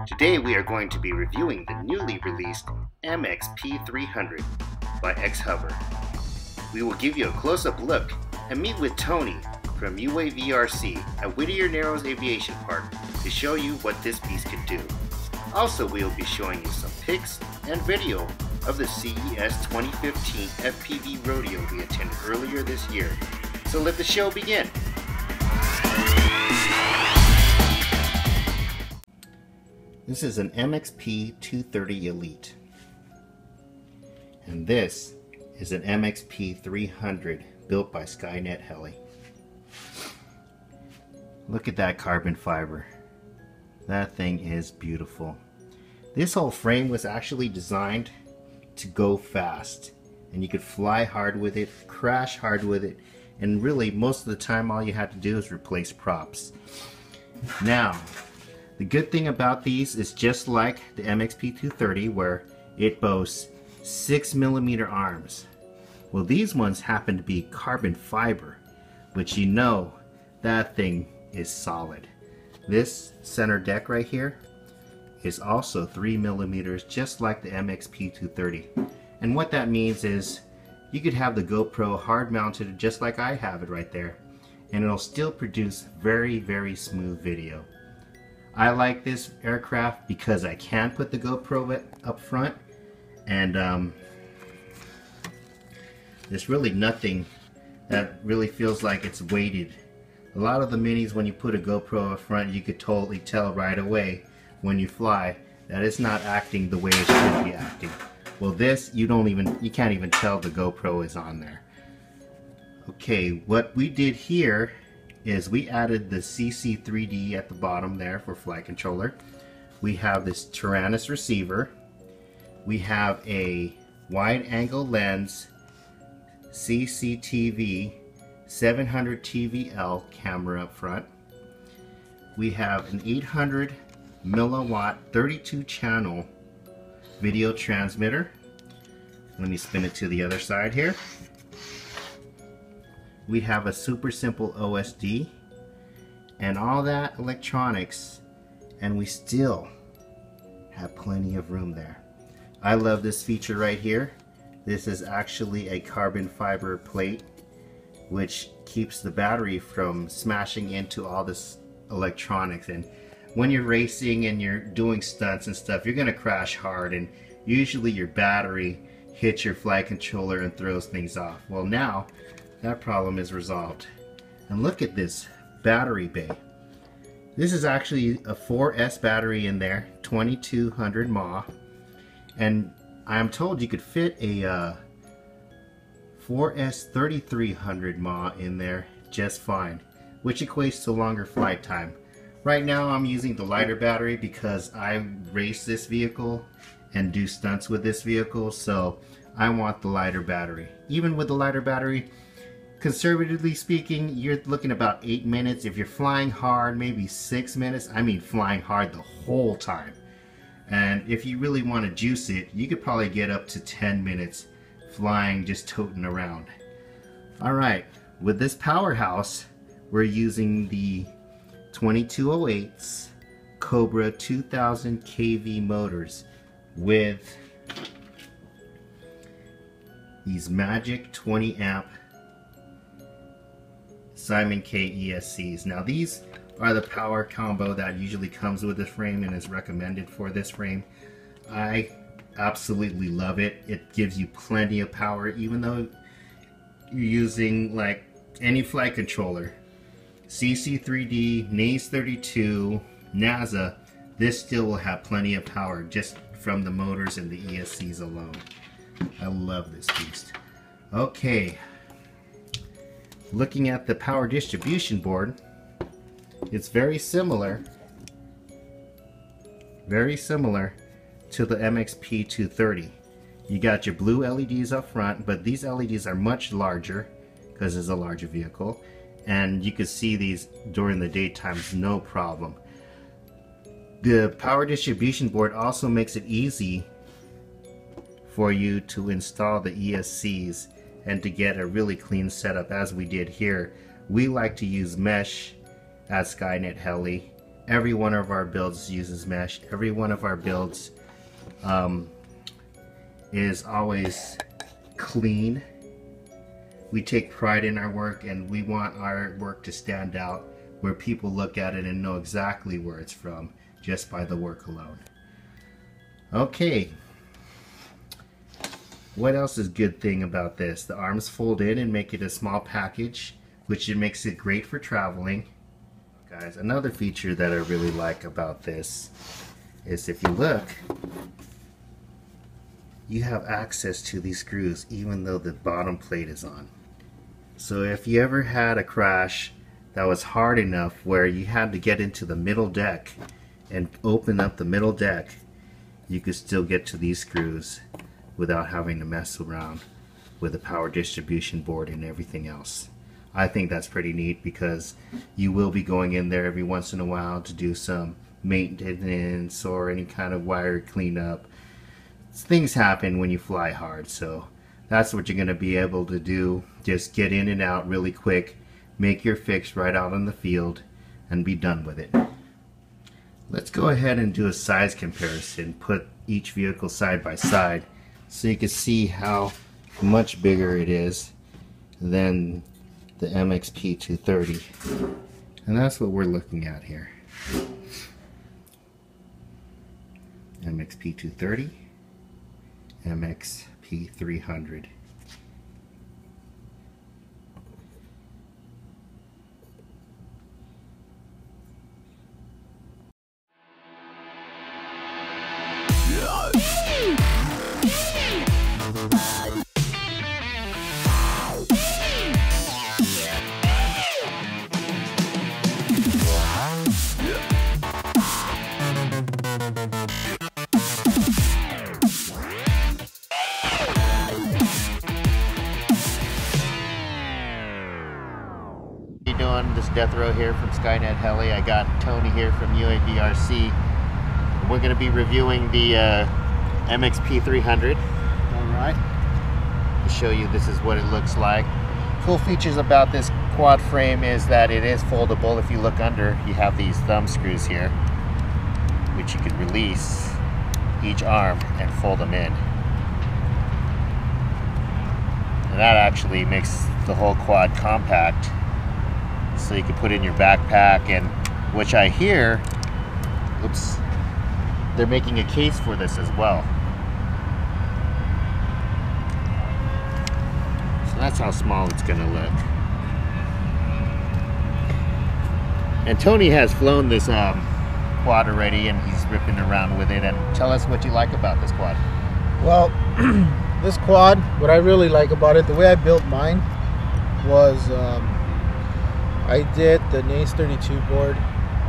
Today we are going to be reviewing the newly released MXP300 by XHover. We will give you a close-up look and meet with Tony from UAVRC at Whittier Narrows Aviation Park to show you what this beast can do. Also, we will be showing you some pics and video of the CES 2015 FPV rodeo we attended earlier this year. So let the show begin. This is an MXP230 Elite, and this is an MXP300 built by Skynet Heli. Look at that carbon fiber. That thing is beautiful. This whole frame was actually designed to go fast, and you could fly hard with it, crash hard with it, and really most of the time all you had to do is replace props. Now, the good thing about these is just like the MXP230 where it boasts 6mm arms. Well, these ones happen to be carbon fiber, which you know that thing is solid. This center deck right here is also 3mm, just like the MXP230. And what that means is you could have the GoPro hard mounted just like I have it right there, and it'll still produce very, very smooth video. I like this aircraft because I can put the GoPro up front, and there's really nothing that really feels like it's weighted. A lot of the minis, when you put a GoPro up front, you could totally tell right away when you fly that it's not acting the way it should be acting. Well, this you can't even tell the GoPro is on there. Okay, what we did here is we added the CC3D at the bottom there for flight controller. We have this Tyrannus receiver. We have a wide angle lens CCTV 700 TVL camera up front. We have an 800 milliwatt 32 channel video transmitter. Let me spin it to the other side here. We have a super simple OSD and all that electronics, and we still have plenty of room there. I love this feature right here. This is actually a carbon fiber plate which keeps the battery from smashing into all this electronics. And when you're racing and you're doing stunts and stuff, you're gonna crash hard, and usually your battery hits your flight controller and throws things off. Well, now that problem is resolved. And look at this battery bay. This is actually a 4S battery in there, 2200 mAh, and I'm told you could fit a 4S 3300 mAh in there just fine, which equates to longer flight time. Right now I'm using the lighter battery because I race this vehicle and do stunts with this vehicle, so I want the lighter battery. Even with the lighter battery, conservatively speaking, you're looking about 8 minutes. If you're flying hard, maybe 6 minutes. I mean flying hard the whole time. And if you really want to juice it, you could probably get up to 10 minutes flying, just toting around. Alright, with this powerhouse, we're using the 2208's Cobra 2000 kV motors with these magic 20 amp Simon K ESCs. Now these are the power combo that usually comes with this frame and is recommended for this frame. I absolutely love it. It gives you plenty of power, even though you're using like any flight controller, CC3D, NACE 32, NASA, this still will have plenty of power just from the motors and the ESCs alone. I love this beast. Okay, looking at the power distribution board, it's very similar to the MXP230. You got your blue LEDs up front, but these LEDs are much larger because it's a larger vehicle, and you can see these during the daytime no problem. The power distribution board also makes it easy for you to install the ESCs and to get a really clean setup as we did here. We like to use mesh at Skynet Heli, every one of our builds uses mesh. Every one of our builds is always clean. We take pride in our work, and we want our work to stand out where people look at it and know exactly where it's from just by the work alone. Okay, what else is a good thing about this? The arms fold in and make it a small package, which makes it great for traveling. Guys, another feature that I really like about this is if you look, you have access to these screws even though the bottom plate is on. So if you ever had a crash that was hard enough where you had to get into the middle deck and open up the middle deck, you could still get to these screws without having to mess around with the power distribution board and everything else. I think that's pretty neat because you will be going in there every once in a while to do some maintenance or any kind of wire cleanup. Things happen when you fly hard, so that's what you're going to be able to do. Just get in and out really quick, make your fix right out on the field, and be done with it. Let's go ahead and do a size comparison, put each vehicle side by side so you can see how much bigger it is than the MXP300. And that's what we're looking at here. MXP300, MXP300. Doing this death row here from Skynet Heli. I got Tony here from UAVRC. We're going to be reviewing the MXP300. Alright. To show you this is what it looks like. Cool features about this quad frame is that it is foldable. If you look under, you have these thumb screws here, which you can release each arm and fold them in. And that actually makes the whole quad compact, so you can put it in your backpack. And which I hear, oops, they're making a case for this as well. So that's how small it's going to look. And Tony has flown this quad already, and he's ripping around with it. And tell us what you like about this quad. Well, this quad, what I really like about it, the way I built mine was I did the NACE 32 board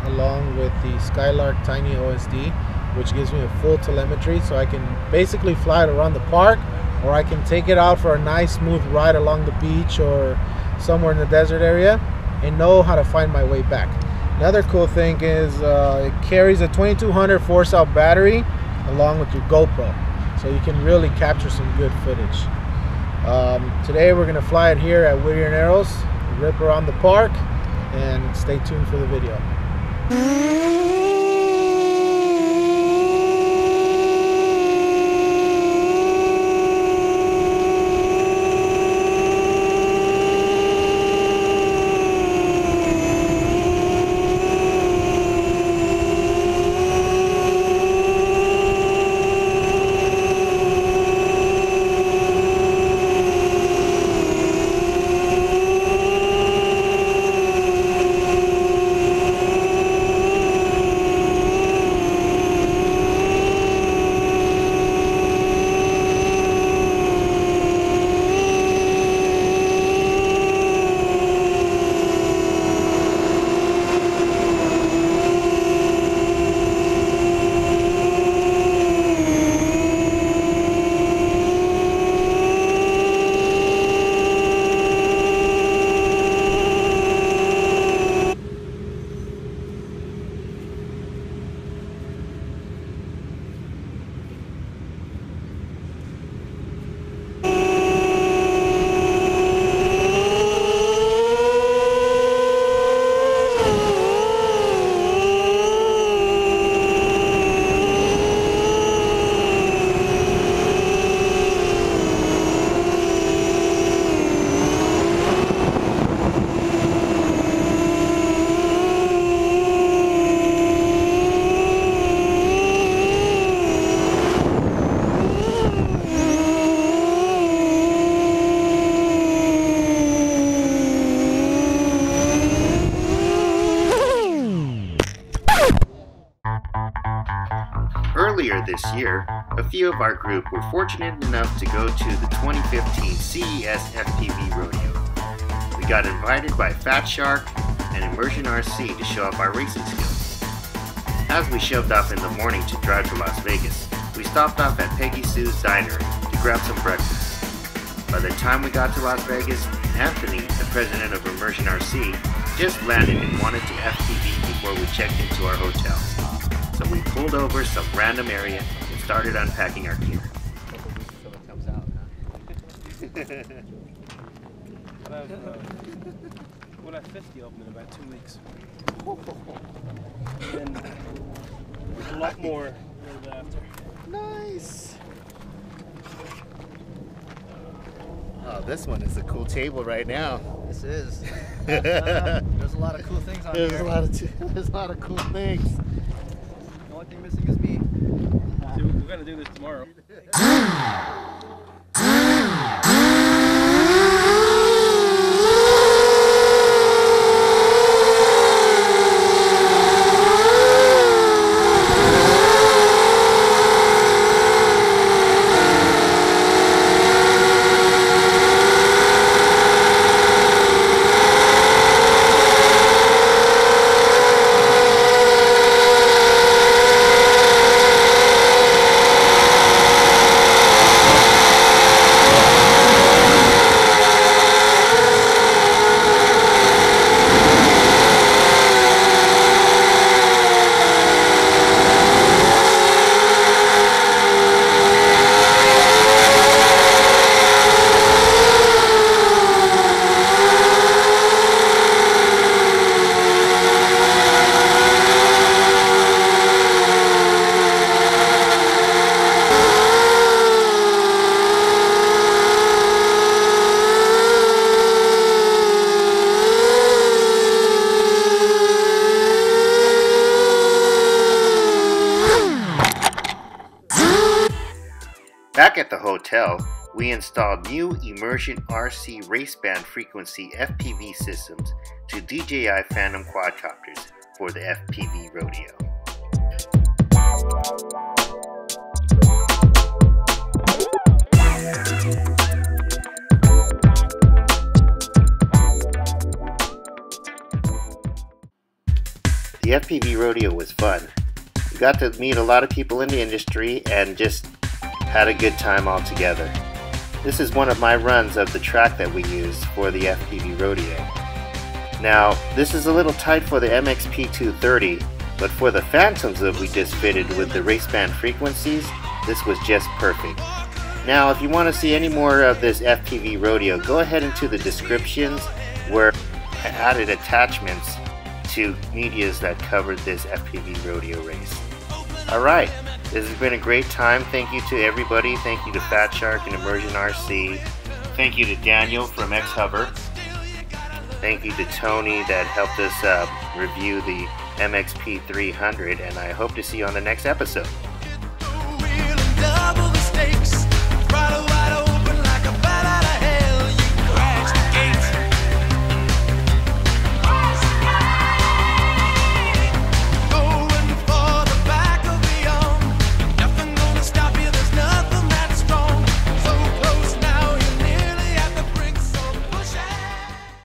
along with the Skylark Tiny OSD, which gives me a full telemetry, so I can basically fly it around the park, or I can take it out for a nice smooth ride along the beach or somewhere in the desert area and know how to find my way back. Another cool thing is it carries a 2200 4-cell battery along with your GoPro, so you can really capture some good footage. Today we're going to fly it here at Whittier and Arrows, rip around the park, and stay tuned for the video. Earlier this year, a few of our group were fortunate enough to go to the 2015 CES FPV Rodeo. We got invited by Fat Shark and Immersion RC to show off our racing skills. As we shoved off in the morning to drive to Las Vegas, we stopped off at Peggy Sue's Diner to grab some breakfast. By the time we got to Las Vegas, Anthony, the president of Immersion RC, just landed and wanted to FPV before we checked into our hotel. So we pulled over some random area and started unpacking our gear. We'll have 50 of them in about 2 weeks. And a lot more after. Nice! Oh, this one is a cool table right now. This is. There's a lot of cool things on here. There's a lot of cool things. The only thing missing is me. So we're gonna do this tomorrow. Back at the hotel, we installed new Immersion RC raceband frequency FPV systems to DJI Phantom quadcopters for the FPV Rodeo. The FPV Rodeo was fun. We got to meet a lot of people in the industry and just had a good time all together. This is one of my runs of the track that we use for the FPV Rodeo. Now, this is a little tight for the MXP300, but for the Phantoms that we just fitted with the raceband frequencies, this was just perfect. Now, if you want to see any more of this FPV Rodeo, go ahead into the descriptions where I added attachments to medias that covered this FPV Rodeo race. Alright, this has been a great time. Thank you to everybody. Thank you to Fat Shark and Immersion RC. Thank you to Daniel from XHover. Thank you to Tony that helped us review the MXP300, and I hope to see you on the next episode.